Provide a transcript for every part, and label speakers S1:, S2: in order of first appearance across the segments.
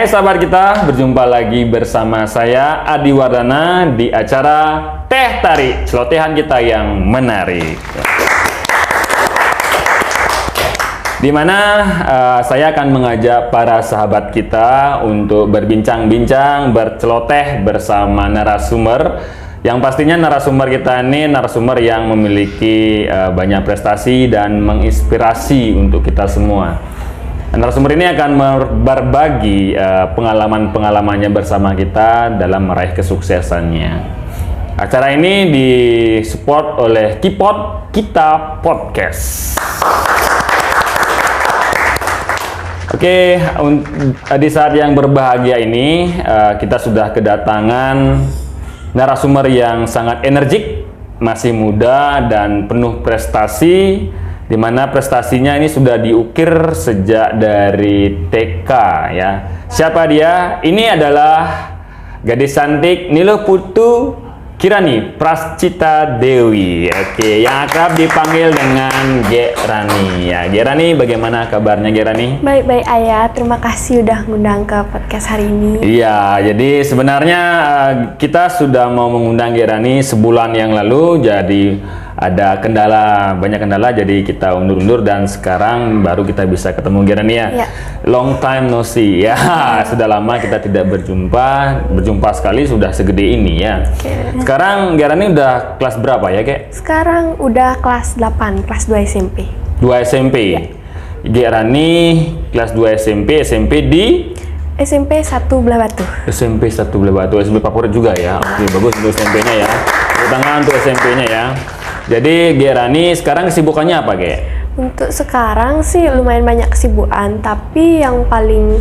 S1: sahabat kita, berjumpa lagi bersama saya Adi Wardana di acara Teh Tarik, celotehan kita yang menarik. Di mana saya akan mengajak para sahabat kita untuk berbincang-bincang, berceloteh bersama narasumber. Yang pastinya narasumber kita ini narasumber yang memiliki banyak prestasi dan menginspirasi untuk kita semua. Narasumber ini akan berbagi pengalaman-pengalamannya bersama kita dalam meraih kesuksesannya. Acara ini disupport oleh Kipot Kita Podcast. Oke, di saat yang berbahagia ini kita sudah kedatangan narasumber yang sangat energik, masih muda dan penuh prestasi. Di mana prestasinya ini sudah diukir sejak dari TK ya. Siapa dia? Ini adalah gadis cantik Nilo Putu Kirani Prascita Dewi. Oke, yang akrab dipanggil dengan Gerani ya. Gerani, bagaimana kabarnya Gerani?
S2: Baik-baik Ayah, terima kasih udah ngundang ke podcast hari ini.
S1: Iya, jadi sebenarnya kita sudah mau mengundang Gerani sebulan yang lalu, jadi ada banyak kendala, jadi kita undur-undur dan sekarang baru kita bisa ketemu Gerani ya. Long time no see ya. Sudah lama kita tidak berjumpa sekali, sudah segede ini ya. Sekarang Gerani udah kelas berapa ya, Kek?
S2: Sekarang udah kelas 8, kelas 2 SMP.
S1: 2 SMP. Ya. Gerani kelas 2 SMP di
S2: SMP 1 Belah Batu.
S1: SMP 1 Belah Batu, SMP favorit juga ya. Oke, bagus untuk SMP-nya ya. Tepuk tangan untuk SMP-nya ya. Jadi Gerani sekarang kesibukannya apa, Ge?
S2: Untuk sekarang sih lumayan banyak kesibukan, tapi yang paling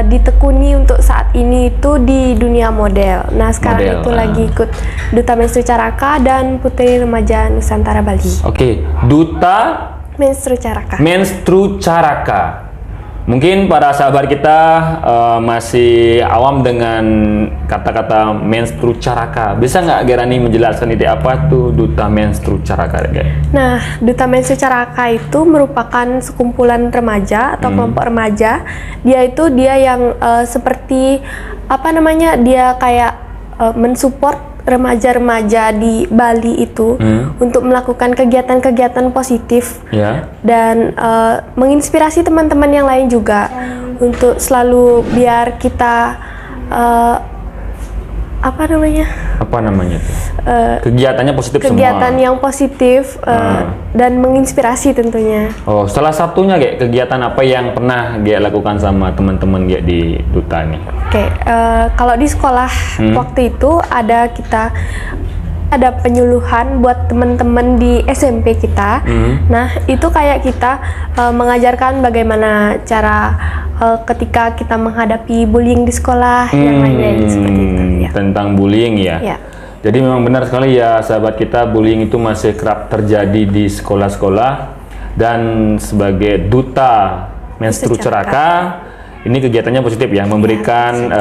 S2: ditekuni untuk saat ini itu di dunia model. Nah, sekarang lagi ikut Duta Menstru Caraka dan Putri Remaja Nusantara Bali.
S1: Oke, Duta
S2: Menstru Caraka.
S1: Menstru Caraka. Mungkin para sahabat kita masih awam dengan kata-kata menstru caraka. Bisa nggak Gerani menjelaskan itu apa tuh Duta Menstru Caraka?
S2: Nah, Duta Menstru Caraka itu merupakan sekumpulan remaja atau kelompok remaja. Dia yang seperti apa namanya? Dia kayak mensupport remaja-remaja di Bali itu untuk melakukan kegiatan-kegiatan positif dan menginspirasi teman-teman yang lain juga untuk selalu biar kita apa namanya tuh? Kegiatannya positif kegiatan
S1: semua.
S2: yang positif dan menginspirasi tentunya.
S1: Oh, salah satunya kayak kegiatan apa yang pernah dia lakukan sama teman-teman dia di Duta ini?
S2: Oke, kalau di sekolah waktu itu ada penyuluhan buat teman-teman di SMP kita. Nah, itu kayak kita mengajarkan bagaimana cara ketika kita menghadapi bullying di sekolah yang lain-lain seperti itu. Ya.
S1: Tentang bullying ya. Jadi memang benar sekali ya sahabat kita, bullying itu masih kerap terjadi di sekolah-sekolah, dan sebagai Duta Menstru Caraka ini kegiatannya positif ya, memberikan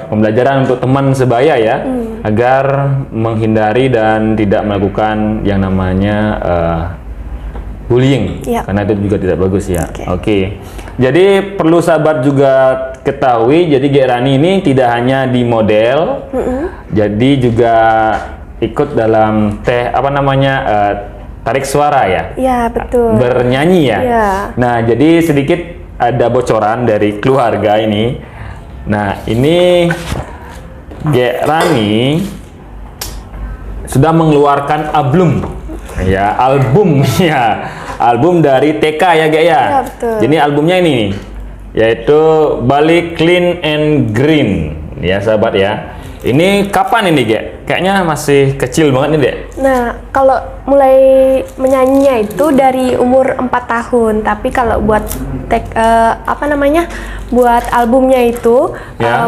S1: pembelajaran untuk teman sebaya ya, agar menghindari dan tidak melakukan yang namanya bullying, karena itu juga tidak bagus ya. Oke. Jadi perlu sahabat juga ketahui, jadi Gerani ini tidak hanya di model, jadi juga ikut dalam tarik suara ya. Iya, betul. Bernyanyi ya. Nah, jadi sedikit ada bocoran dari keluarga ini. Nah, ini Gerani sudah mengeluarkan album album dari TK ya, Ge ya.
S2: Betul.
S1: Jadi albumnya ini nih, yaitu Balik Clean and Green ya sahabat ya. Ini kapan ini, Ge? Kayaknya masih kecil banget nih, Dek.
S2: Nah, kalau mulai menyanyinya itu dari umur 4 tahun, tapi kalau buat buat albumnya itu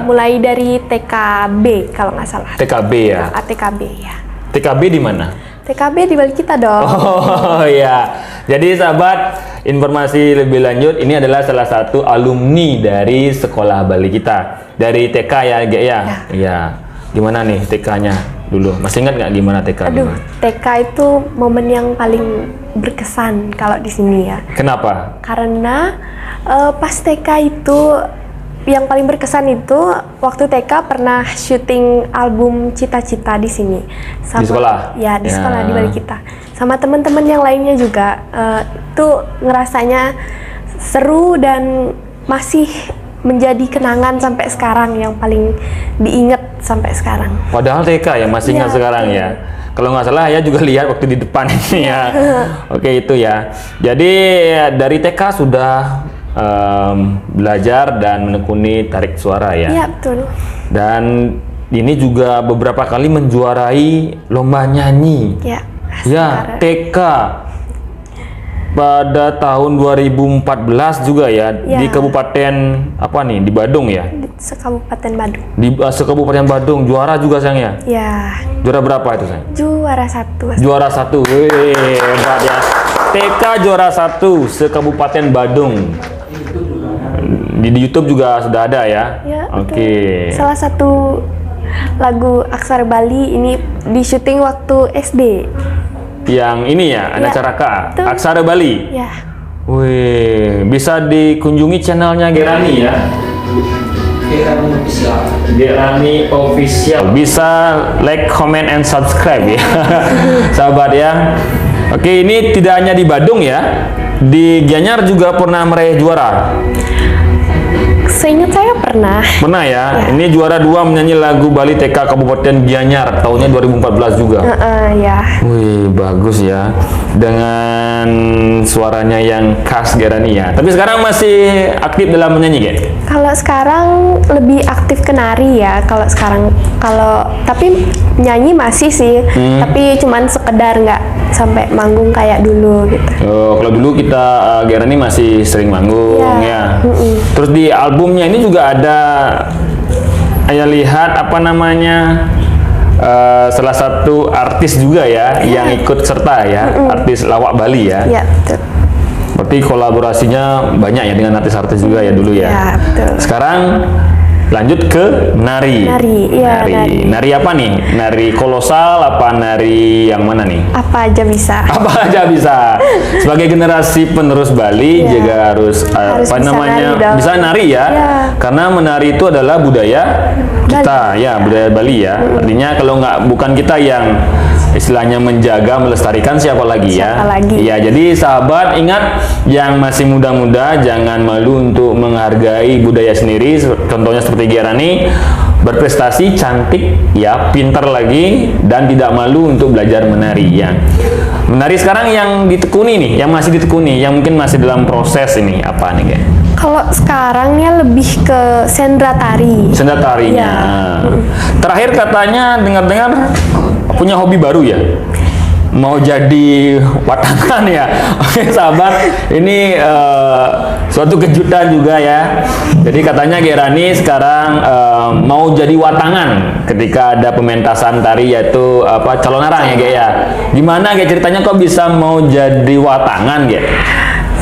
S2: mulai dari TKB kalau nggak salah.
S1: TKB ya.
S2: TKB ya.
S1: TKB di mana?
S2: TKB di Bali kita dong.
S1: Oh iya. Jadi sahabat, informasi lebih lanjut, ini adalah salah satu alumni dari sekolah Bali kita. Dari TK ya, Ge ya? Iya. Gimana nih TK-nya dulu? Masih ingat nggak gimana TK?
S2: Aduh, TK itu momen yang paling berkesan kalau di sini ya.
S1: Kenapa?
S2: Karena pas TK itu yang paling berkesan itu waktu TK pernah syuting album Cita-Cita di sini.
S1: Di sekolah?
S2: Ya, di
S1: Ya.
S2: sekolah di balik kita. Sama teman-teman yang lainnya juga. Itu ngerasanya seru dan masih menjadi kenangan sampai sekarang, yang paling diingat sampai sekarang.
S1: Padahal TK ya masih ingat
S2: Iya,
S1: sekarang
S2: betul.
S1: ya. Kalau nggak salah ya juga lihat waktu di depan ini ya. Oke itu ya. Jadi dari TK sudah belajar dan menekuni tarik suara ya.
S2: Iya, betul.
S1: Dan ini juga beberapa kali menjuarai lomba nyanyi.
S2: Ya.
S1: Ya,
S2: sekarang.
S1: TK pada tahun 2014 juga ya,
S2: Ya.
S1: di Kabupaten apa nih, di Badung ya.
S2: Di Sekabupaten Badung.
S1: Di Kabupaten Badung juara juga sayang ya.
S2: Ya,
S1: Juara berapa itu sayang?
S2: juara 1.
S1: Juara 1. Wih, hebat ya. TK juara 1 se-Kabupaten Badung. Di YouTube juga sudah ada ya.
S2: Ya,
S1: Oke.
S2: betul. Salah satu lagu Aksara Bali ini di syuting waktu SD.
S1: Yang ini ya, Anak
S2: Ya,
S1: Caraka,
S2: betul.
S1: Aksara Bali.
S2: Ya.
S1: Wih, bisa dikunjungi channelnya Gerani ya. Gerani Official. Bisa like, comment, and subscribe ya, sahabat ya. Oke, ini tidak hanya di Badung ya, di Gianyar juga pernah meraih juara.
S2: Seingat saya pernah.
S1: Pernah ya. Ini juara 2 menyanyi lagu Bali TK Kabupaten Gianyar tahunnya 2014 juga.
S2: Ya.
S1: Wih, bagus ya. Dengan suaranya yang khas Gerani ya. Tapi sekarang masih aktif dalam menyanyi, Ge?
S2: Kalau sekarang lebih aktif ke nari ya. Kalau sekarang, tapi nyanyi masih sih. Tapi cuman sekedar, nggak sampai manggung kayak dulu gitu.
S1: Oh, kalau dulu kita Gerani masih sering manggung
S2: Ya.
S1: ya. Terus di albumnya ini juga ada, saya lihat apa namanya, salah satu artis juga ya yang ikut serta ya, artis lawak Bali ya.
S2: Ya, betul.
S1: Berarti kolaborasinya banyak ya dengan artis-artis juga ya dulu ya.
S2: Ya, betul.
S1: Sekarang lanjut ke nari.
S2: Nari, iya,
S1: nari.
S2: nari.
S1: Nari apa nih? Nari kolosal apa nari yang mana nih?
S2: Apa aja bisa.
S1: Apa aja bisa. Sebagai generasi penerus Bali
S2: Ya.
S1: juga harus,
S2: Harus
S1: apa
S2: bisa
S1: namanya,
S2: nari dong.
S1: bisa nari ya.
S2: Ya.
S1: Karena menari itu adalah budaya kita ya, budaya Bali ya. Artinya kalau bukan kita yang istilahnya menjaga, melestarikan, siapa lagi ya?
S2: Siapa lagi?
S1: Ya, jadi sahabat ingat, yang masih muda-muda jangan malu untuk menghargai budaya sendiri. Contohnya seperti Gerani, berprestasi, cantik ya, pintar lagi, dan tidak malu untuk belajar menari ya. Menari sekarang yang ditekuni nih, yang masih ditekuni, yang mungkin masih dalam proses ini apa nih, Ge?
S2: Kalau sekarang ya lebih ke sendra tari.
S1: Senda tarinya.
S2: Ya.
S1: Terakhir katanya dengar-dengar punya hobi baru ya, mau jadi watangan ya. Oke sahabat, ini suatu kejutan juga ya. Jadi katanya Gerani sekarang mau jadi watangan ketika ada pementasan tari, yaitu calon arang ya, Ge ya. Gimana Ge ceritanya kok bisa mau jadi watangan, Ge?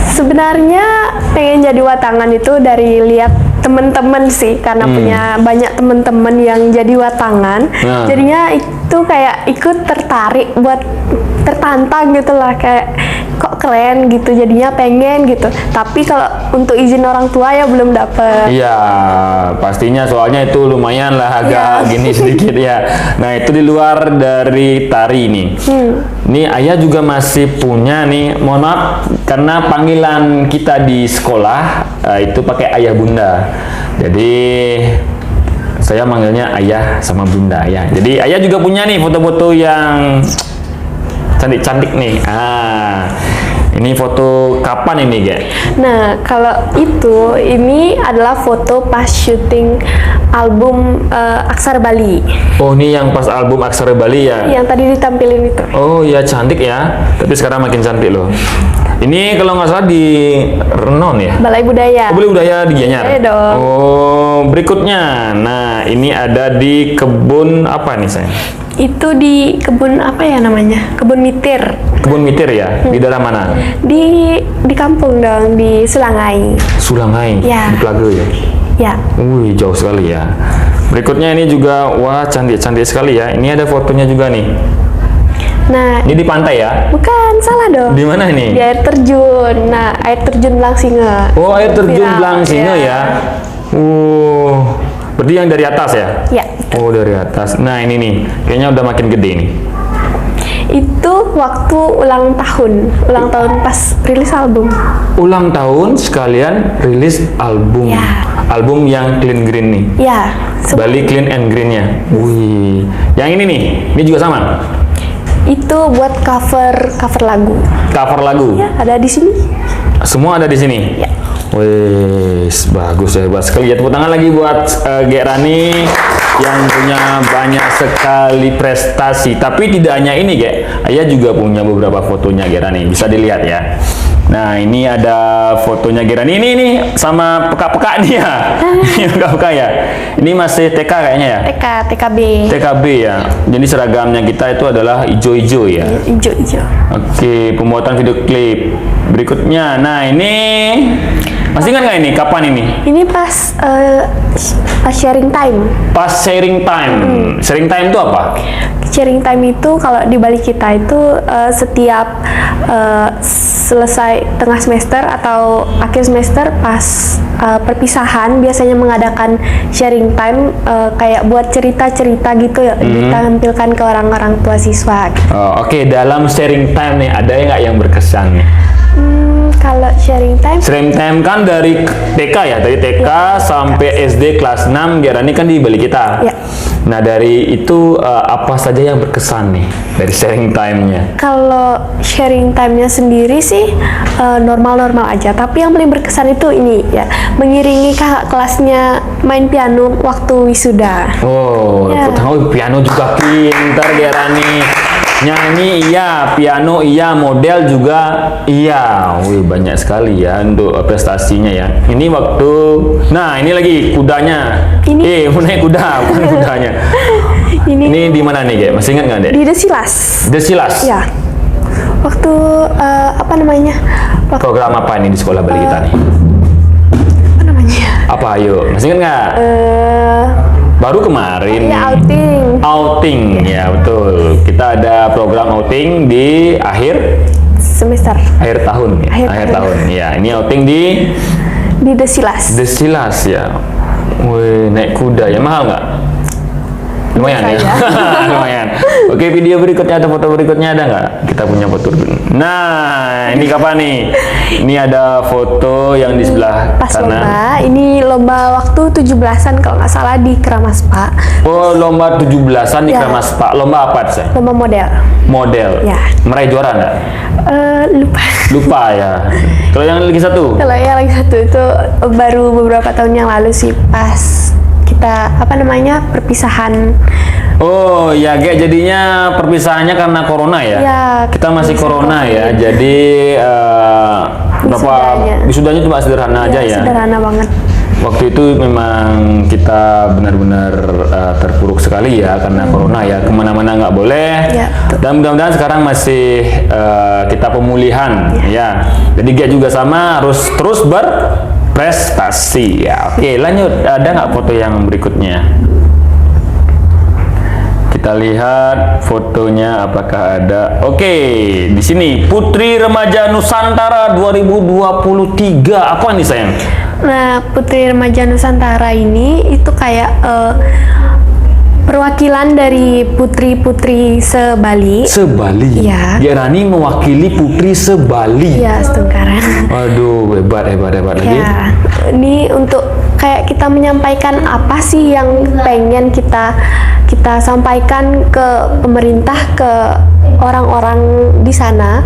S2: Sebenarnya pengen jadi watangan itu dari lihat temen-temen sih, karena punya banyak temen-temen yang jadi watangan.
S1: Nah.
S2: Jadinya itu kayak ikut tertarik buat tertantang gitu lah, kayak kok keren gitu, jadinya pengen gitu. Tapi kalau untuk izin orang tua ya belum dapet.
S1: Iya, pastinya soalnya itu lumayan lah agak
S2: Ya.
S1: gini sedikit ya. Nah itu di luar dari tari nih. Ini ayah juga masih punya nih, mohon maaf karena panggilan kita di sekolah itu pakai ayah bunda. Jadi saya manggilnya ayah sama bunda ya. Jadi ayah juga punya nih foto-foto yang cantik-cantik nih. Ini foto kapan ini, Ge?
S2: Nah, kalau ini adalah foto pas syuting album Aksara Bali.
S1: Oh, ini yang pas album Aksara Bali ya?
S2: Yang tadi ditampilin itu.
S1: Oh ya, cantik ya. Tapi sekarang makin cantik loh. Ini kalau nggak salah di Renon ya?
S2: Balai Budaya.
S1: Oh, Balai Budaya di Gianyar?
S2: Iya dong.
S1: Oh, berikutnya. Nah, ini ada di kebun apa nih, sayang?
S2: Itu di kebun apa ya namanya? Kebun Mitir.
S1: Kebun Mitir ya? Di daerah mana?
S2: Di kampung dong, di Sulangai.
S1: Sulangai?
S2: Ya.
S1: Di Plaga ya?
S2: Ya.
S1: Wih, jauh sekali ya. Berikutnya ini juga, wah cantik-cantik sekali ya. Ini ada fotonya juga nih.
S2: Nah,
S1: Ini di pantai ya?
S2: bukan, salah dong.
S1: Di mana ini?
S2: Di air terjun. Nah, air terjun Belangsinga.
S1: Oh, air terjun
S2: Viral,
S1: Belangsinga ya. Berarti yang dari atas ya?
S2: Ya,
S1: Oh, dari atas. Nah, ini nih, kayaknya udah makin gede nih.
S2: itu waktu ulang tahun pas rilis album.
S1: Ulang tahun sekalian rilis album.
S2: Ya.
S1: Album yang clean green nih.
S2: Ya,
S1: Bali clean and greennya. Wih. Yang ini nih, ini juga sama.
S2: itu buat cover lagu.
S1: Cover lagu.
S2: Ya, ada di sini.
S1: Semua ada di sini.
S2: Ya.
S1: Wih, bagus ya, hebat sekali. Ya, tepuk tangan lagi buat Gek Rani yang punya banyak sekali prestasi. Tapi tidak hanya ini, Gek. Ayah juga punya beberapa fotonya Gek Rani. Bisa dilihat ya. Nah, ini ada fotonya Gek Rani. Ini sama peka-peka nih ya. Ini peka-peka ya. Ini masih TK kayaknya ya.
S2: TKB.
S1: TKB ya. Jadi seragamnya kita itu adalah hijau-hijau ya.
S2: Hijau-hijau.
S1: Oke, pembuatan video klip berikutnya. Nah, ini masih ingat nggak ini? Kapan ini?
S2: Ini pas sharing time.
S1: Pas sharing time. Sharing time itu apa?
S2: Sharing time itu kalau di Bali kita itu setiap selesai tengah semester atau akhir semester pas perpisahan biasanya mengadakan sharing time kayak buat cerita-cerita gitu ya, ditampilkan ke orang-orang tua siswa. Gitu.
S1: Oh, Oke, dalam sharing time nih ada nggak yang berkesan nih?
S2: Kalau sharing time,
S1: Sharing time kan dari TK ya, dari TK sampai SD kelas 6, Gerani kan di Bali kita.
S2: Ya.
S1: Nah, dari itu apa saja yang berkesan nih dari sharing time-nya?
S2: kalau sharing time-nya sendiri sih normal-normal aja. Tapi yang paling berkesan itu ini ya, mengiringi kakak kelasnya main piano waktu wisuda.
S1: Oh,
S2: Ya.
S1: piano juga pintar Gerani. Nyanyi iya, piano iya, model juga iya. Wih, banyak sekali ya untuk prestasinya ya. Ini waktu, nah ini lagi kudanya.
S2: Ini-
S1: mau naik kuda, bukan kudanya. Ini di mana nih, Ge? Masih ingat nggak, Dek?
S2: Di Desilas.
S1: Desilas.
S2: Ya. Waktu apa namanya? Waktu
S1: Program apa ini di sekolah Bali kita nih?
S2: apa namanya?
S1: Apa, ayo? Masih ingat nggak? Baru kemarin.
S2: Ya, outing.
S1: Outing, ya betul. Kita ada program outing di akhir
S2: Semester
S1: tahun ya.
S2: Akhir
S1: Akhir
S2: tahun.
S1: tahun. Ya, ini outing di
S2: di Desilas.
S1: Desilas ya. Wih, naik kuda ya, mahal nggak? Lumayan ya. Lumayan. Oke, video berikutnya atau foto berikutnya ada nggak? Kita punya foto. Nah, ini kapan nih? Ini ada foto yang di sebelah
S2: Pas
S1: sana.
S2: lomba, ini lomba waktu 17-an kalau nggak salah di Keramas Pak.
S1: Oh, lomba 17-an di
S2: Ya.
S1: Keramas Pak. Lomba apa sih?
S2: Lomba model.
S1: Model.
S2: Ya.
S1: Meraih juara nggak?
S2: Lupa.
S1: Lupa ya. Kalau yang lagi satu?
S2: Kalau yang lagi satu itu baru beberapa tahun yang lalu sih pas kita apa namanya perpisahan.
S1: Oh ya, Gek, jadinya perpisahannya karena corona ya?
S2: Ya,
S1: Kita masih
S2: bisa
S1: corona ya,
S2: COVID.
S1: jadi berapa wisudanya cuma sederhana aja ya.
S2: Sederhana banget.
S1: Waktu itu memang kita benar-benar terpuruk sekali ya karena corona ya, kemana-mana nggak boleh.
S2: Ya, betul.
S1: Dan mudah-mudahan sekarang masih kita pemulihan ya. Jadi Gek juga sama harus terus berprestasi ya. Oke, lanjut, ada nggak foto yang berikutnya? Kita lihat fotonya apakah ada. Oke, di sini Putri Remaja Nusantara 2023. Apa nih, sayang?
S2: Nah, Putri Remaja Nusantara ini itu kayak perwakilan dari putri-putri se-Bali.
S1: Se-Bali.
S2: Iya.
S1: Rani mewakili putri se-Bali.
S2: Ya, setengkaran.
S1: Waduh, hebat lagi.
S2: Ya, ini untuk kayak kita menyampaikan apa sih yang pengen kita sampaikan ke pemerintah, ke orang-orang di sana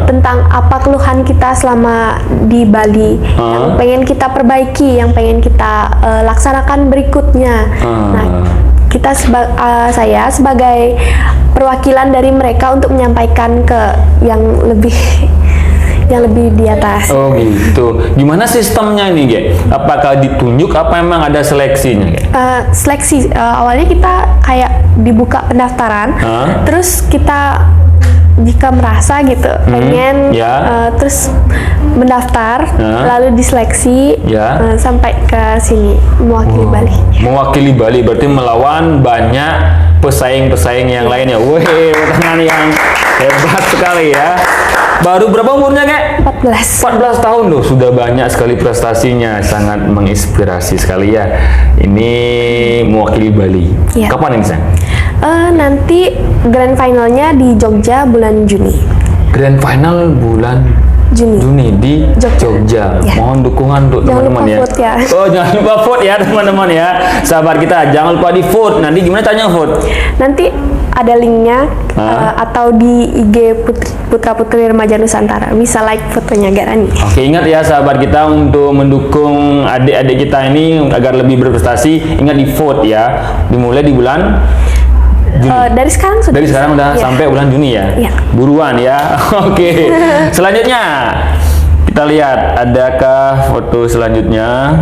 S2: tentang apa keluhan kita selama di Bali yang pengen kita perbaiki, yang pengen kita laksanakan berikutnya. Nah, kita saya sebagai perwakilan dari mereka untuk menyampaikan ke yang lebih di atas.
S1: Oh gitu. Gimana sistemnya nih, Ge? Apakah ditunjuk apa emang ada seleksinya, Ge?
S2: Seleksi awalnya kita kayak dibuka pendaftaran, terus kita jika merasa gitu pengen terus mendaftar, lalu diseleksi sampai ke sini mewakili Bali.
S1: Mewakili Bali berarti melawan banyak pesaing-pesaing yang lainnya. Wih, tangan yang hebat sekali ya. Baru berapa umurnya, Kek?
S2: 14.
S1: 14 tahun loh, sudah banyak sekali prestasinya, sangat menginspirasi sekali ya. Ini mewakili Bali.
S2: Iya.
S1: Kapan ini, Sang?
S2: Nanti grand finalnya di Jogja bulan Juni.
S1: Grand final bulan Juni di Jogja.
S2: Ya.
S1: Mohon dukungan untuk
S2: Jangan
S1: teman-teman
S2: lupa
S1: ya.
S2: vote ya.
S1: Oh, jangan lupa vote ya teman-teman ya. Sahabat kita, jangan lupa di vote. Nanti gimana caranya vote?
S2: Nanti ada linknya atau di IG Putra Putri Remaja Nusantara. Bisa like fotonya Garani.
S1: Oke, ingat ya sahabat kita untuk mendukung adik-adik kita ini agar lebih berprestasi. Ingat di vote ya. Dimulai di bulan Juni.
S2: Dari sekarang sudah.
S1: Dari sekarang udah
S2: Iya.
S1: sampai bulan Juni ya.
S2: Iya.
S1: Buruan ya. Oke. Selanjutnya kita lihat adakah foto selanjutnya.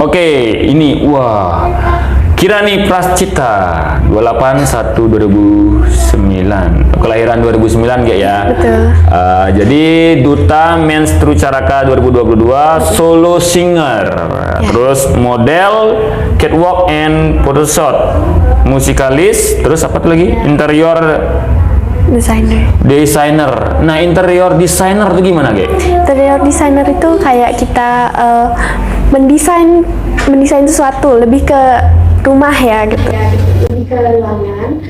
S1: Oke, ini wah. Kirani Prascita 28/1/2009. Kelahiran 2009 kayak ya.
S2: Betul.
S1: Jadi Duta Menstru Caraka 2022, solo singer, terus model, catwalk and photoshoot, musikalis, terus apa tuh lagi? Interior designer. Nah, interior designer itu gimana, Ge?
S2: Interior designer itu kayak kita mendesain sesuatu, lebih ke rumah ya gitu. Lebih ke ruangan.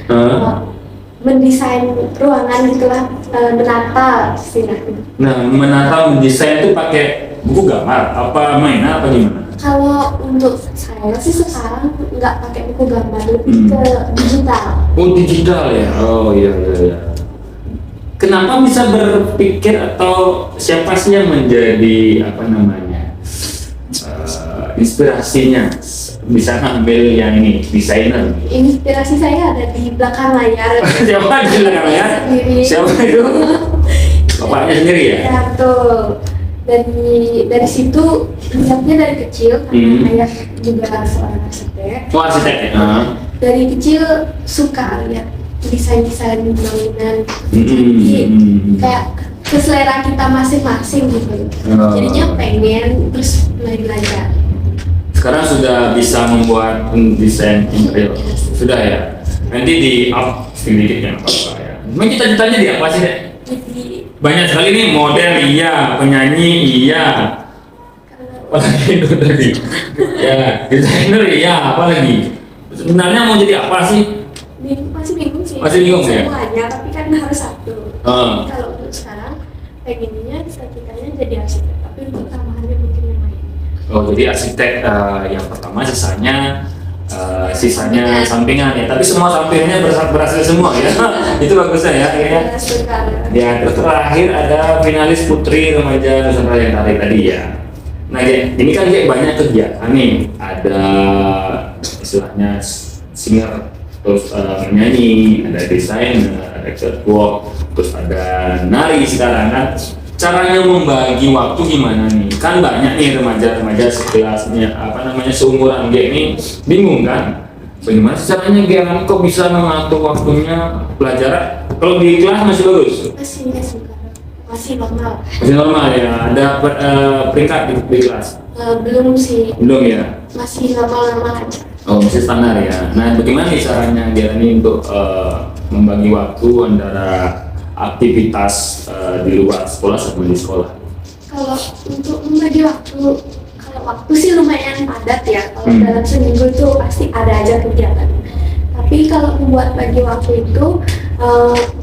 S2: Mendesain ruangan gitulah, menata istilahnya.
S1: Nah, menata mendesain itu pakai buku gambar, apa mainan, apa gimana?
S2: Kalau untuk saya sih sekarang nggak pakai buku gambar, lebih ke digital.
S1: Oh, digital ya? Oh, iya. Kenapa bisa berpikir atau siapa sih yang menjadi apa namanya inspirasinya bisa ngambil yang ini desainer?
S2: Inspirasi saya ada di belakang layar.
S1: Siapa di belakang layar? Siapa itu? Bapaknya sendiri ya?
S2: Ya betul. Dari situ lihatnya dari kecil karena ayah juga seorang arsitek.
S1: Oh, arsitek ya?
S2: Dari kecil suka lihat desain-desain bangunan. Jadi kayak ke selera kita masing-masing gitu. Jadinya pengen terus mulai belajar.
S1: Sekarang sudah bisa membuat desain interior, sudah ya. Nanti di up sedikit ya, apa ya. Memang cita-citanya di apa sih, Dek? Banyak sekali nih, model iya, penyanyi iya, apalagi itu tadi. Ya, desainer iya, apalagi. Sebenarnya mau jadi apa sih?
S2: Masih bingung sih.
S1: Masih bingung ya?
S2: Semuanya, tapi kan harus satu. Jadi kalau untuk sekarang pengennya cita-citanya jadi arsitek, tapi untuk tambahannya mungkin yang lain.
S1: Oh, jadi arsitek yang pertama, sisanya sampingan ya. Tapi semua sampingannya berhasil semua ya. Itu bagusnya ya. Ya, terus terakhir ada finalis Putri Remaja Nusantara yang tadi ya. Nah, ini kan kayak banyak kegiatan nih. Ada istilahnya singer, terus penyanyi, ada desainer, ada catwalk, terus ada nari sekarang kan. Caranya membagi waktu gimana nih? Kan banyak nih remaja-remaja sekelasnya seumuran G ini bingung kan? Bagaimana sih caranya G kok bisa mengatur waktunya pelajaran? Kalau di kelas masih bagus?
S2: Masih normal.
S1: Masih normal ya? Ada peringkat di kelas?
S2: Belum sih.
S1: Belum ya?
S2: Masih normal-normal aja.
S1: Oh, masih standar ya. Nah, bagaimana nih caranya G ini untuk membagi waktu antara aktivitas di luar sekolah sama di sekolah?
S2: Kalau untuk membagi waktu sih lumayan padat ya. Kalau dalam seminggu itu pasti ada aja kegiatan. Tapi kalau membuat bagi waktu itu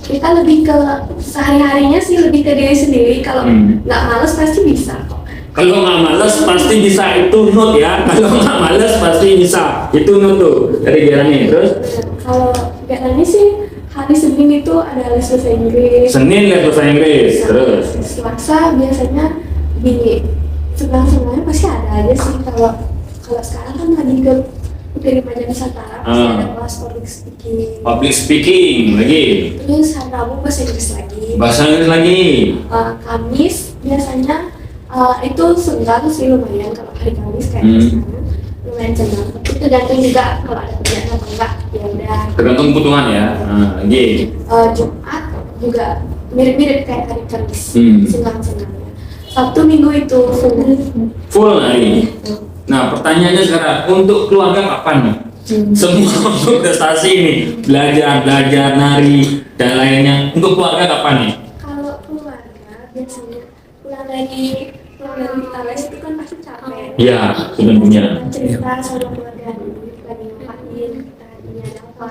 S2: kita lebih ke sehari-harinya sih, lebih ke diri sendiri. Kalau nggak males pasti bisa kok.
S1: Kalau nggak males pasti bisa, itu note ya. Kalau nggak males pasti bisa, itu note tuh dari Gerani. Terus
S2: kalau Gerani sih hari Senin itu ada les bahasa Inggris.
S1: Senin les bahasa Inggris, terus
S2: Selasa biasanya di sebelah-sebelahnya pasti ada aja sih. Kalau sekarang kan lagi ke Putri Remaja Nusantara pasti ada kelas
S1: public speaking lagi.
S2: Terus hari Rabu bahasa Inggris lagi.
S1: Bahasa Inggris lagi.
S2: Kamis biasanya itu senggang sih lumayan kalau hari Kamis kayak sekarang lumayan senggang. Tapi tergantung juga kalau ada kerjaan atau enggak, ya udah.
S1: Tergantung kebutuhan ya. Lagi.
S2: Jumat juga mirip-mirip kayak hari Kamis, senggang-senggangnya. Sabtu Minggu itu
S1: full hari. Nah, pertanyaannya sekarang, untuk keluarga kapan nih? Semua untuk prestasi nih, belajar, nari dan lainnya. Untuk keluarga kapan nih?
S2: dari Taras itu kan pasti capek.
S1: Ya, sebenarnya.
S2: Cerita sama keluarga lagi ngapain, tadinya apa,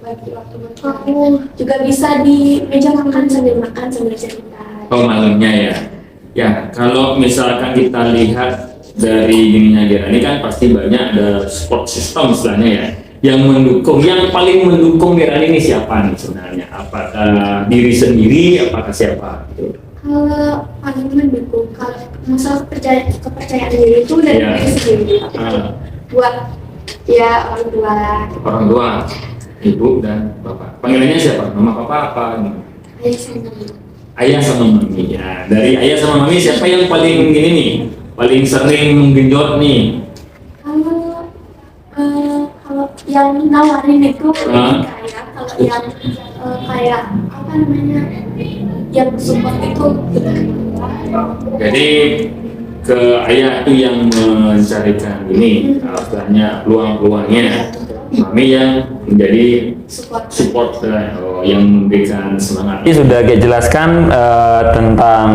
S2: bagi waktu aku juga bisa di meja makan sambil cerita.
S1: Oh, malamnya ya. Ya, kalau misalkan kita lihat dari ininya Gera, ini kan pasti banyak ada support system istilahnya ya. Yang paling mendukung Gera ini siapa nih sebenarnya? Apakah diri sendiri, apakah siapa? Gitu.
S2: Kalau paling mendukung, kalau masalah kepercayaan diri itu dari
S1: Iya.
S2: diri sendiri. Buat ya
S1: Orang tua, ibu dan bapak. Panggilannya siapa? Mama, papa, apa?
S2: ayah sama ibu.
S1: Ayah sama mami ya. Dari ayah sama mami siapa yang paling ini nih? Paling sering menggenjot nih?
S2: Kalau yang nawarin itu
S1: Ah.
S2: kayak kalau yang kayak apa namanya yang support itu
S1: Jadi ke ayah itu yang mencarikan ini, istilahnya peluang-peluangnya. Mami yang menjadi support yang memberikan semangat. Ini sudah kita jelaskan tentang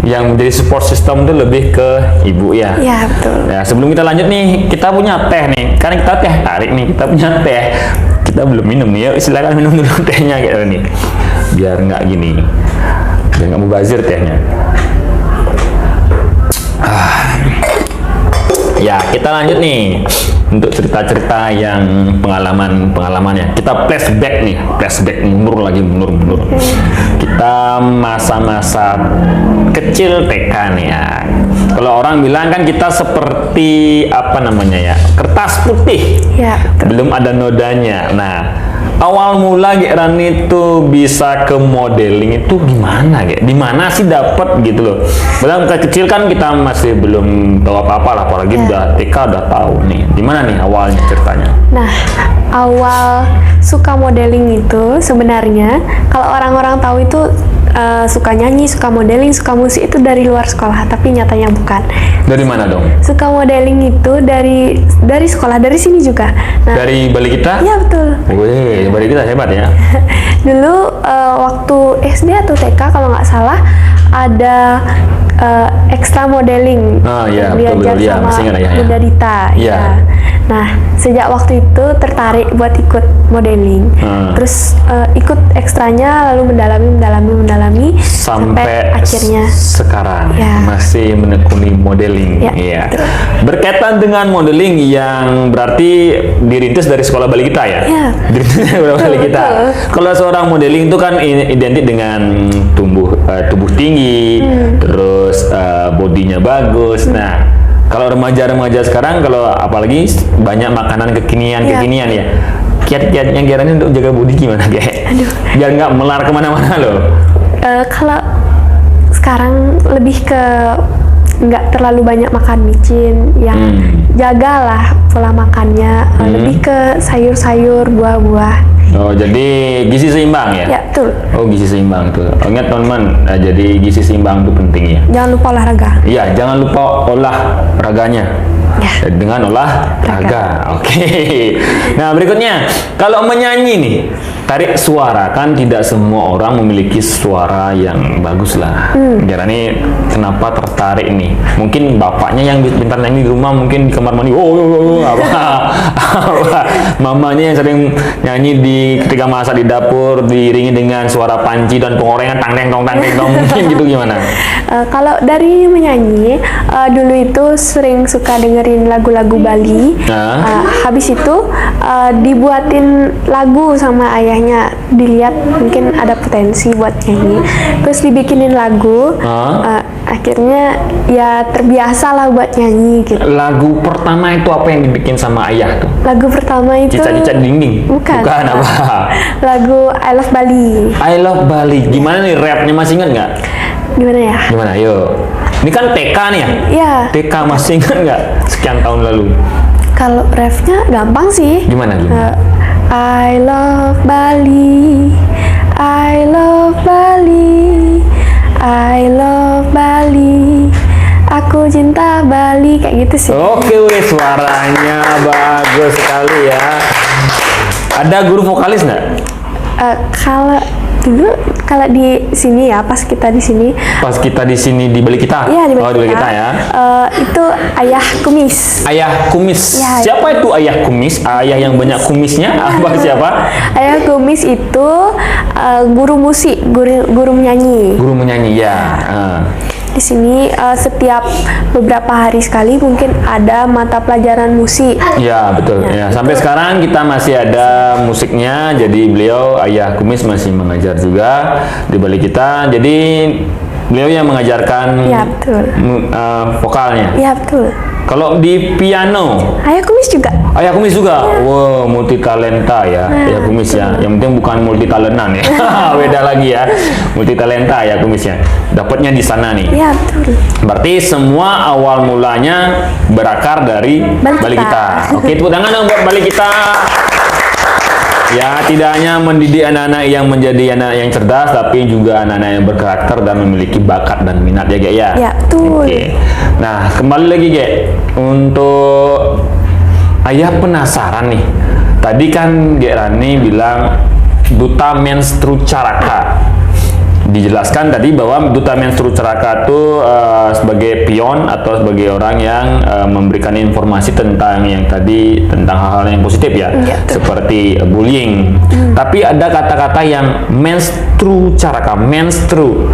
S1: yang menjadi support system itu lebih ke ibu ya.
S2: ya betul.
S1: Ya, sebelum kita lanjut nih, kita punya teh nih. Karena kita teh tarik nih, kita punya teh. Kita belum minum nih, yuk silakan minum dulu tehnya gitu nih. Biar nggak gini, biar nggak mubazir tehnya. Ya, kita lanjut nih untuk cerita-cerita yang pengalamannya. Kita flashback mundur lagi. Kita masa-masa kecil TK nih ya. Kalau orang bilang kan kita seperti apa namanya ya, kertas putih,
S2: Ya betul.
S1: belum ada nodanya. Nah, awal mula Geran itu bisa ke modeling itu gimana Ge? Di mana sih dapat gitu loh? Padahal kecil kan kita masih belum tahu apa-apa lah, apalagi udah TK udah tahu nih. Di mana nih awalnya ceritanya?
S2: Nah, awal suka modeling itu sebenarnya kalau orang-orang tahu itu suka nyanyi, suka modeling, suka musik itu dari luar sekolah, tapi nyatanya bukan.
S1: Dari mana dong?
S2: Suka modeling itu dari sekolah, dari sini juga. Nah,
S1: Dari Bali kita?
S2: ya betul.
S1: Wih, Bali kita hebat ya.
S2: Dulu waktu SD atau TK kalau nggak salah ada ekstra modeling.
S1: Ah, iya,
S2: Diajar
S1: betul, iya,
S2: sama
S1: masih ingat ya,
S2: Bunda Dita.
S1: Iya.
S2: Ya. Nah, sejak waktu itu tertarik buat ikut modeling. Terus ikut ekstranya lalu mendalami
S1: Sampai
S2: akhirnya
S1: sekarang
S2: Ya.
S1: masih menekuni modeling.
S2: Ya,
S1: Iya.
S2: betul.
S1: Berkaitan dengan modeling yang berarti dirintis dari sekolah Bali kita ya.
S2: Ya.
S1: Dirintis dari sekolah Bali kita.
S2: betul.
S1: Kalau seorang modeling itu kan identik dengan tubuh tinggi, terus bodinya bagus. Nah, kalau remaja-remaja sekarang, kalau apalagi banyak makanan kekinian ya. Kiat-kiatnya Geran untuk jaga bodi gimana Ge?
S2: Aduh.
S1: Biar nggak melar kemana-mana loh.
S2: Kalau sekarang lebih ke nggak terlalu banyak makan micin, yang jagalah pola makannya, lebih ke sayur-sayur, buah-buah.
S1: Oh, jadi gizi seimbang ya?
S2: Ya betul.
S1: Oh, gizi seimbang tuh. Oh, ingat teman-teman, jadi gizi seimbang itu penting ya.
S2: Jangan lupa olahraga.
S1: Iya, jangan lupa olahraganya.
S2: Ya.
S1: Dengan olahraga. Oke. Nah, berikutnya, kalau menyanyi nih, tarik suara kan tidak semua orang memiliki suara yang bagus lah. Geran ini kenapa tertarik nih? Mungkin bapaknya yang pintar nyanyi di rumah, mungkin di kamar mandi. Apa? Mamanya yang sering nyanyi ketika masak di dapur diiringi dengan suara panci dan pengorengan tang teng tong mungkin gitu gimana?
S2: Kalau dari menyanyi, dulu itu sering suka dengerin lagu-lagu Bali. Habis itu dibuatin lagu sama ayahnya, dilihat mungkin ada potensi buat nyanyi, terus dibikinin lagu. Akhirnya ya terbiasa lah buat nyanyi gitu.
S1: Lagu pertama itu apa yang dibikin sama ayah tuh?
S2: Lagu pertama itu
S1: Cica-cica di dinding?
S2: Bukan.
S1: Bukan apa?
S2: Lagu I Love Bali.
S1: I Love Bali. Gimana nih rapnya, masih ingat nggak?
S2: Gimana ya?
S1: Gimana? Ayo. Ini kan TK nih ya?
S2: Ya,
S1: TK masih ingat nggak? Sekian tahun lalu.
S2: kalau refnya gampang sih.
S1: Gimana?
S2: I love Bali, I love Bali, I love Bali, aku cinta Bali, kayak gitu sih.
S1: Oke, weh, suaranya bagus sekali ya. Ada guru vokalis nggak?
S2: Kalau Dulu kalau di sini ya, pas kita di sini,
S1: Pas kita di sini di balik kita.
S2: iya di
S1: Oh, di balik kita ya.
S2: itu ayah kumis.
S1: Ayah kumis.
S2: Ya,
S1: Siapa itu ayah kumis? Ayah yang banyak kumisnya? Apa siapa?
S2: Ayah kumis itu guru musik, guru menyanyi.
S1: Guru menyanyi ya.
S2: Di sini setiap beberapa hari sekali mungkin ada mata pelajaran musik.
S1: Ya betul. Ya, sampai sekarang kita masih ada musiknya. Jadi beliau ayah kumis masih mengajar juga di balik kita. Jadi beliau yang mengajarkan
S2: Ya betul.
S1: vokalnya.
S2: Ya betul.
S1: Kalau di piano,
S2: Ayah kumis juga.
S1: ayah kumis juga. Wow, multi talenta ya, ayah kumis ya. Yang penting bukan multi talentan ya. Beda lagi ya. Multi talenta ayah kumisnya. Dapatnya di sana nih.
S2: Ya betul.
S1: Berarti semua awal mulanya berakar dari
S2: Balik
S1: balik kita.
S2: kita.
S1: Oke, tepuk tangan dong buat balik kita. Ya, tidak hanya mendidik anak-anak yang menjadi anak yang cerdas, tapi juga anak-anak yang berkarakter dan memiliki bakat dan minat ya, Gek ya.
S2: Ya betul.
S1: Oke. Nah, kembali lagi, Gek. Untuk ayah penasaran nih. Tadi kan Gek Rani bilang duta menstru caraka. Dijelaskan tadi bahwa duta menstru caraka itu sebagai pion atau sebagai orang yang memberikan informasi tentang yang tadi tentang hal-hal yang positif ya,
S2: Ya,
S1: seperti bullying. Tapi ada kata-kata yang menstru caraka, menstru.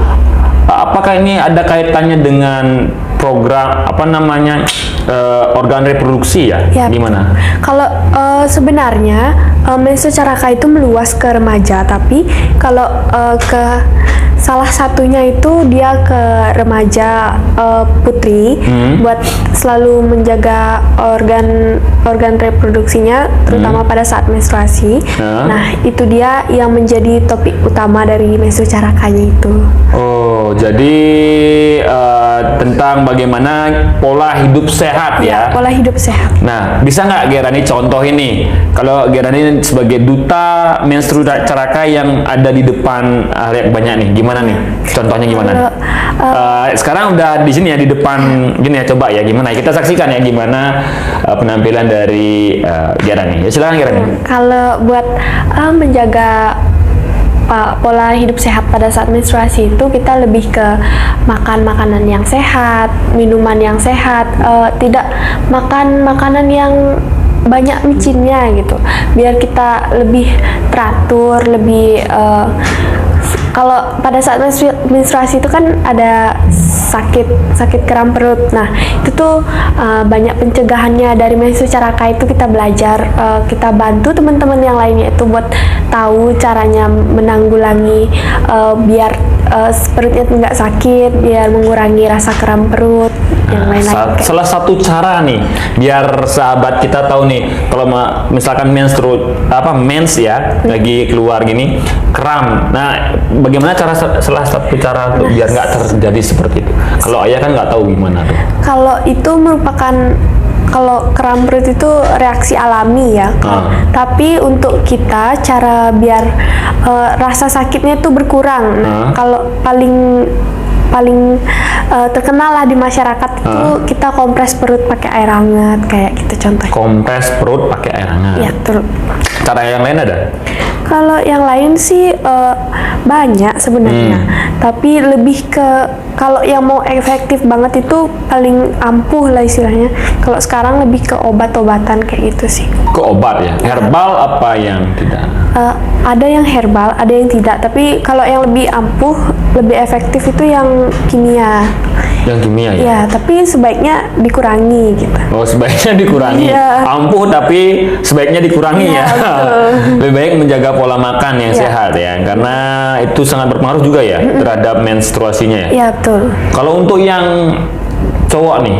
S1: Apakah ini ada kaitannya dengan program apa namanya organ reproduksi ya?
S2: Ya.
S1: Gimana?
S2: Kalau sebenarnya menstru caraka itu meluas ke remaja, tapi kalau ke salah satunya itu dia ke remaja putri buat selalu menjaga organ reproduksinya terutama pada saat menstruasi. Nah, itu dia yang menjadi topik utama dari menstru carakanya itu.
S1: Oh, jadi tentang bagaimana pola hidup sehat ya?
S2: Pola hidup sehat.
S1: Nah, bisa nggak Gerani contoh ini? Kalau Gerani sebagai duta menstru caraka yang ada di depan halayak banyak nih, gimana nih? Contohnya gimana? Sekarang udah di sini ya di depan gini ya, coba ya gimana? Kita saksikan ya gimana penampilan dari Gerani. Ya silakan Gerani.
S2: Kalau buat menjaga pola hidup sehat pada saat menstruasi itu kita lebih ke makan makanan yang sehat, minuman yang sehat, tidak makan makanan yang banyak micinnya gitu, biar kita lebih teratur, lebih kalau pada saat menstruasi itu kan ada sakit kram perut. Nah, itu tuh banyak pencegahannya dari menstru caraka itu kita belajar, kita bantu teman-teman yang lainnya itu buat tahu caranya menanggulangi biar perutnya nggak sakit, biar mengurangi rasa kram perut yang lain-lain.
S1: Salah satu cara nih biar sahabat kita tahu nih kalau misalkan mens ya lagi keluar gini kram. Nah, bagaimana salah satu cara untuk biar nggak terjadi seperti itu? Kalau ayah kan nggak tahu gimana tuh.
S2: Kalau itu merupakan kalau kram perut itu reaksi alami ya. Tapi untuk kita cara biar rasa sakitnya itu berkurang. Nah, kalau paling terkenal lah di masyarakat itu kita kompres perut pakai air hangat kayak gitu contohnya.
S1: Kompres perut pakai air hangat.
S2: Ya, betul.
S1: Cara yang lain ada?
S2: Kalau yang lain sih banyak sebenarnya, tapi lebih ke kalau yang mau efektif banget itu paling ampuh lah istilahnya. Kalau sekarang lebih ke obat-obatan kayak gitu sih.
S1: Ke obat ya? Herbal apa yang tidak?
S2: Ada yang herbal, ada yang tidak. Tapi kalau yang lebih ampuh, lebih efektif itu yang kimia.
S1: Yang kimia ya?
S2: Ya, tapi sebaiknya dikurangi gitu.
S1: Oh, sebaiknya dikurangi.
S2: Iya.
S1: Ampuh tapi sebaiknya dikurangi
S2: Iya,
S1: ya.
S2: betul.
S1: Lebih baik menjaga pola makan yang
S2: Iya.
S1: sehat ya, karena itu sangat berpengaruh juga ya terhadap menstruasinya ya.
S2: Ya, betul.
S1: Kalau untuk yang cowok nih,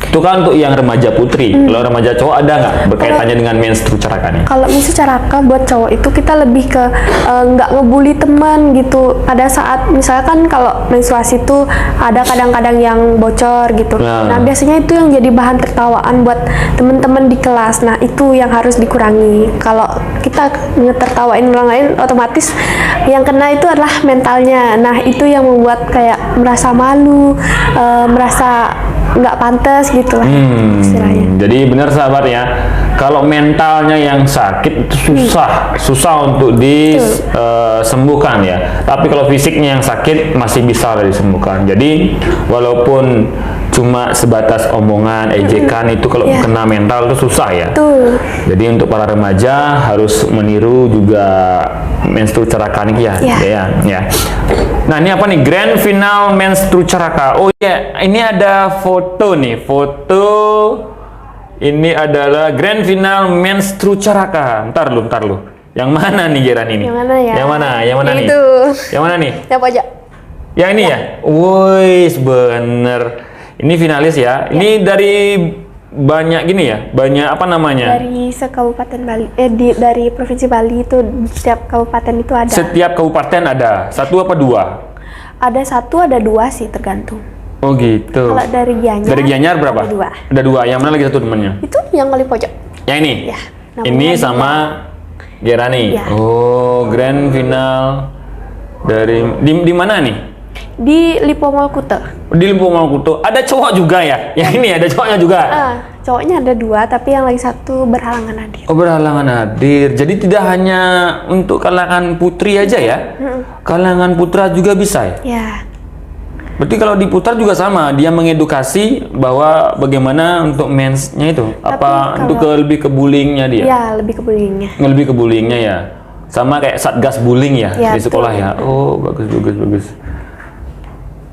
S1: itu kan untuk yang remaja putri. Kalau remaja cowok ada nggak berkaitannya dengan menstru carakanya?
S2: Kalau menstru caraka buat cowok itu kita lebih ke nggak ngebully teman gitu. Pada saat misalkan kalau menstruasi itu ada kadang-kadang yang bocor gitu. Nah, biasanya itu yang jadi bahan tertawaan buat teman-teman di kelas. Nah, itu yang harus dikurangi. Kalau kita ngetertawain orang lain, otomatis yang kena itu adalah mentalnya. Nah, itu yang membuat kayak merasa malu, merasa nggak pantas gitu lah istilahnya.
S1: Jadi benar sahabat ya, kalau mentalnya yang sakit itu susah untuk disembuhkan ya. Tapi kalau fisiknya yang sakit masih bisa disembuhkan. Jadi walaupun cuma sebatas omongan, ejekan itu kalau kena mental itu susah ya.
S2: Betul.
S1: Jadi untuk para remaja harus meniru juga menstru caraka nih ya. Ya. Nah ini apa nih, grand final menstru caraka. Oh ya, ini ada foto nih, foto. Ini adalah grand final menstru caraka. Ntar lu. Yang mana nih Geran ini?
S2: Yang mana ya?
S1: Yang mana nih?
S2: Itu.
S1: Yang mana nih?
S2: Yang pojok.
S1: Yang ini ya? Wih, bener. Ini finalis ya. Ini dari banyak gini ya? Banyak apa namanya?
S2: Dari sekabupaten Bali. Dari provinsi Bali itu setiap kabupaten itu ada.
S1: Setiap kabupaten ada. 1 apa 2?
S2: Ada 1, ada 2 sih tergantung.
S1: Oh gitu.
S2: Kalau dari Gianyar.
S1: Dari Gianyar berapa?
S2: Ada 2.
S1: Ada 2. Yang mana lagi satu temannya?
S2: Itu yang paling pojok.
S1: Yang ini?
S2: Ya.
S1: Ini sama Gerani.
S2: Ya.
S1: Oh, grand final dari di mana nih?
S2: Di Lipo Mall Kuta.
S1: Di Lipo Mall Kuta. Ada cowok juga ya? Yang ini ada cowoknya juga?
S2: Cowoknya ada 2, tapi yang lagi 1 berhalangan hadir.
S1: Oh, berhalangan hadir. Jadi tidak hanya untuk kalangan putri aja ya? Kalangan putra juga bisa ya?
S2: Ya.
S1: Berarti kalau di putra juga sama, dia mengedukasi bahwa bagaimana untuk mensnya itu, untuk lebih ke bullyingnya dia?
S2: Ya, lebih ke bullyingnya.
S1: Lebih ke bullyingnya ya, sama kayak satgas bullying ya, di sekolah
S2: betul.
S1: ya. Oh bagus.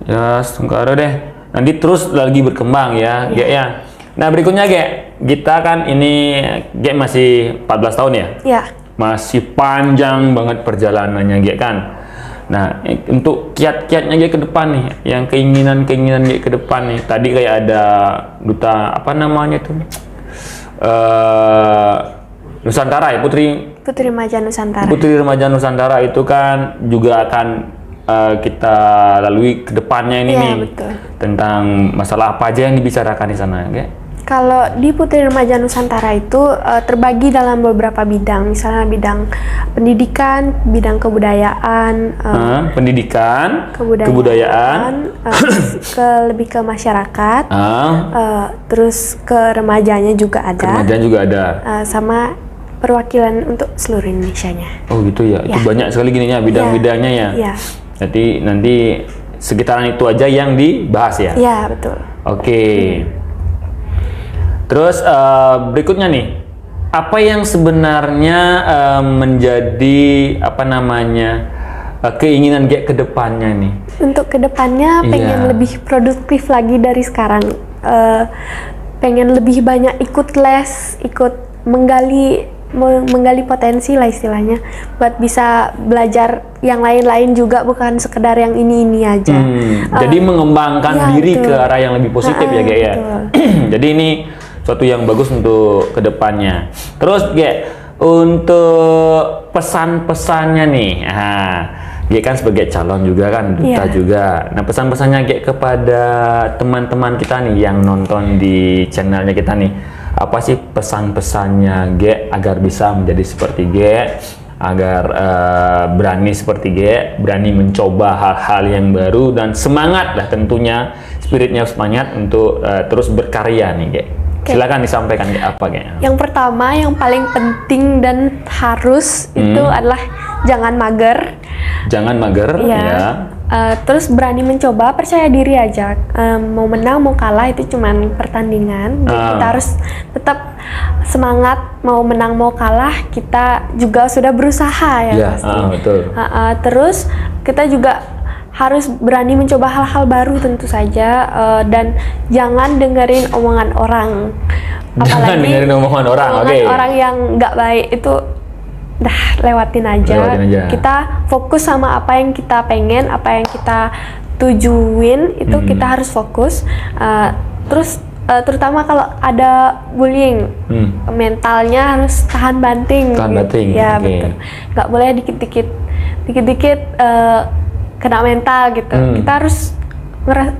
S1: Ya, sekarang deh. Nanti terus lagi berkembang ya, Gek ya. Nah berikutnya Gek, kita kan ini Gek masih 14 tahun ya?
S2: Ya.
S1: Masih panjang banget perjalanannya Gek kan. Nah, untuk kiat-kiatnya Gek ke depan nih, yang keinginan Gek ke depan nih. Tadi kayak ada duta apa namanya tuh? Nusantara ya, Putri
S2: Remaja Nusantara.
S1: Putri Remaja Nusantara itu kan juga akan kita lalui ke depannya ini nih.
S2: Betul.
S1: Tentang masalah apa aja yang dibicarakan di sana, Gek?
S2: Kalau di Putri Remaja Nusantara itu terbagi dalam beberapa bidang, misalnya bidang pendidikan, bidang kebudayaan, kebudayaan, lebih ke masyarakat, terus ke remajanya juga ada, sama perwakilan untuk seluruh Indonesianya.
S1: Oh gitu ya, itu banyak sekali gininya bidang-bidangnya ya.
S2: Iya.
S1: Jadi nanti sekitaran itu aja yang dibahas ya.
S2: Iya betul.
S1: Oke. Terus berikutnya nih, apa yang sebenarnya menjadi keinginan Gek ke depannya nih? Untuk
S2: kedepannya pengen lebih produktif lagi dari sekarang. Pengen lebih banyak ikut les, ikut menggali potensi lah istilahnya, buat bisa belajar yang lain-lain juga, bukan sekedar yang ini aja.
S1: Jadi mengembangkan diri ke arah yang lebih positif ya Gek ya. Jadi ini suatu yang bagus untuk kedepannya. Terus Gek, untuk pesan-pesannya nih, Gek kan sebagai calon juga kan, duta juga. Nah pesan-pesannya Gek kepada teman-teman kita nih yang nonton di channelnya kita nih, apa sih pesan-pesannya Gek agar bisa menjadi seperti Gek, agar berani seperti Gek, berani mencoba hal-hal yang baru dan semangat lah tentunya, spiritnya semangat untuk terus berkarya nih Gek. Silakan disampaikan apa Gek?
S2: Yang pertama, yang paling penting dan harus itu adalah jangan mager.
S1: Jangan mager ya.
S2: Terus berani mencoba, percaya diri aja. Mau menang mau kalah itu cuman pertandingan. Jadi kita harus tetap semangat, mau menang mau kalah kita juga sudah berusaha ya.
S1: Betul.
S2: Terus kita juga harus berani mencoba hal-hal baru tentu saja, dan jangan dengerin omongan orang.
S1: Jangan dengerin omongan orang.
S2: Orang yang nggak baik itu dah lewatin aja. Kita fokus sama apa yang kita pengen, apa yang kita tujuin itu kita harus fokus. Terus terutama kalau ada bullying, mentalnya harus tahan banting. Ya betul. Nggak boleh dikit-dikit kena mental gitu. Kita harus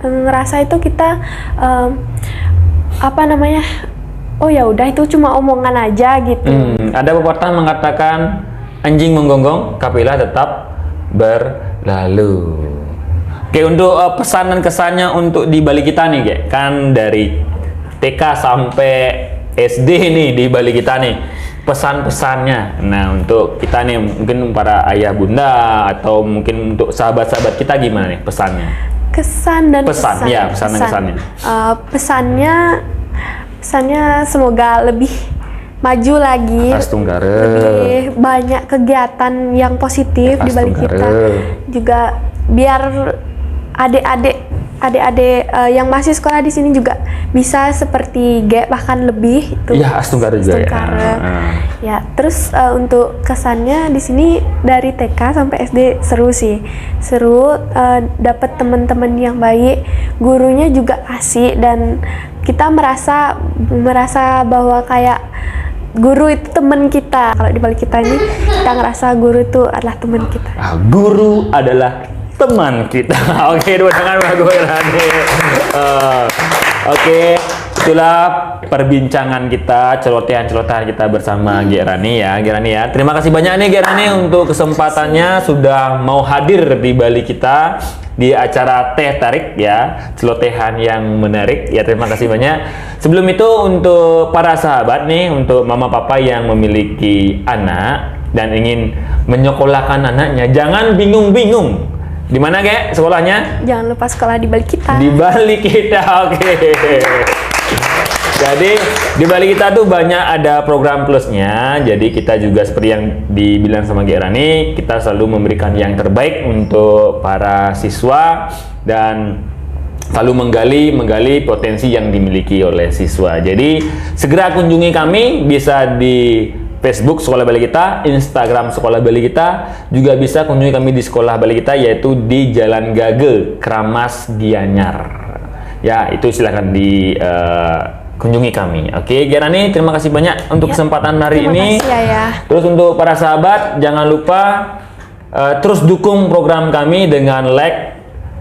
S2: ngerasa itu kita oh ya udah itu cuma omongan aja gitu.
S1: Ada pepatah mengatakan anjing menggonggong, kapilah tetap berlalu. Oke, untuk pesan dan kesannya untuk di Bali kita nih, Gek, kan dari TK sampai SD nih di Bali kita nih, pesan-pesannya. Nah, untuk kita nih mungkin para ayah bunda atau mungkin untuk sahabat-sahabat kita gimana nih pesannya?
S2: Kesan dan
S1: Pesan, ya, pesan dan kesannya.
S2: Pesannya semoga lebih maju lagi,
S1: Astunggara.
S2: lebih banyak kegiatan yang positif di Bali kita.
S1: Astunggara.
S2: Juga biar adik-adik yang masih sekolah di sini juga bisa seperti G, bahkan lebih itu.
S1: Iya, Astunggara juga ya.
S2: Astunggara. Ya, terus untuk kesannya di sini dari TK sampai SD seru sih. Seru, dapat teman-teman yang baik, gurunya juga asik, dan kita merasa bahwa kayak guru itu teman kita. Kalau di Bali kita ini kita ngerasa guru itu adalah teman kita.
S1: Guru adalah teman kita. Oke, dua tangan Mbak Gerani. Oke, itulah perbincangan kita, celotehan kita bersama Gerani ya. Terima kasih banyak nih Gerani untuk kesempatannya sudah mau hadir di Bali kita di acara Teh Tarik ya, celotehan yang menarik ya. Terima kasih banyak. Sebelum itu untuk para sahabat nih, untuk mama papa yang memiliki anak dan ingin menyekolahkan anaknya, jangan bingung-bingung. Di mana Ge sekolahnya?
S2: Jangan lupa sekolah di Bali kita.
S1: Di Bali kita, oke. Jadi di Bali kita tuh banyak ada program plusnya. Jadi kita juga seperti yang dibilang sama Gerani, kita selalu memberikan yang terbaik untuk para siswa dan selalu menggali potensi yang dimiliki oleh siswa. Jadi segera kunjungi kami, bisa di Facebook Sekolah Bali Kita, Instagram Sekolah Bali Kita, juga bisa kunjungi kami di Sekolah Bali Kita, yaitu di Jalan Gage, Kramas Gianyar. Ya, itu silahkan di kunjungi kami. Oke, Gerani, terima kasih banyak untuk kesempatan hari ini.
S2: Terima kasih ya.
S1: Terus untuk para sahabat, jangan lupa terus dukung program kami dengan like,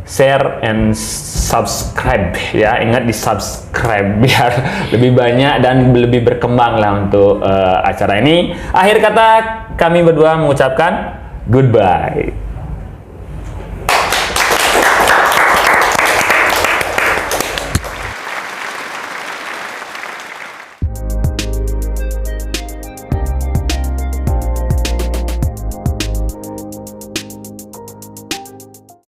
S1: share, and subscribe ya. Ingat di subscribe biar lebih banyak dan lebih berkembang lah untuk acara ini. Akhir kata kami berdua mengucapkan goodbye.